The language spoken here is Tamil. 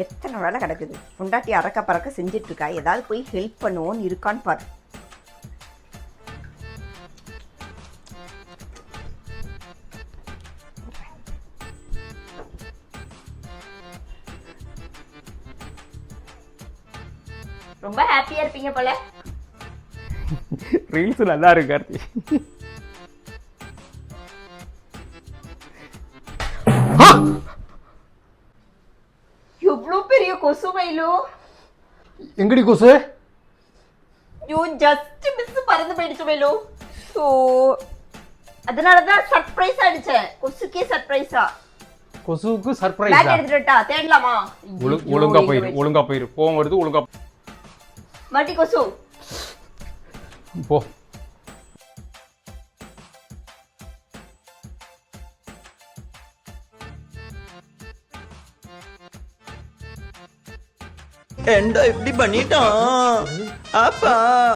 எத்தனை வேலை கிடக்குது. பொண்டாட்டி அறக்க பறக்க செஞ்சுட்டு இருக்கா. ஏதாவது போய் ஹெல்ப் பண்ணுவோன்னு இருக்கான்னு பாரு. ரொம்ப ஹாப்பியா இருப்பீங்க போல. ரீல்ஸ் நல்லா இருக்கு கார்த்தி. எவ்வளோ பெரிய கொசு மயிலு. எங்கடி கொசு? யூ ஜஸ்ட் மிஸ் பறந்து போயிடுச்சு மயிலு. ஸோ அதனாலதான் சர்ப்ரைஸ் அடிச்சேன். கொசுக்கே சர்ப்ரைஸா. கொசுவுக்கு பேக் சர்ப்ரைஸ். எடுத்துட்டா தேடலாமா? ஒழுங்கா போயிரு போகும் வருது ஒழுங்கா மாட்டி கொசு போ. ஏண்டா இப்படி பண்ணிட்டான் அப்பா.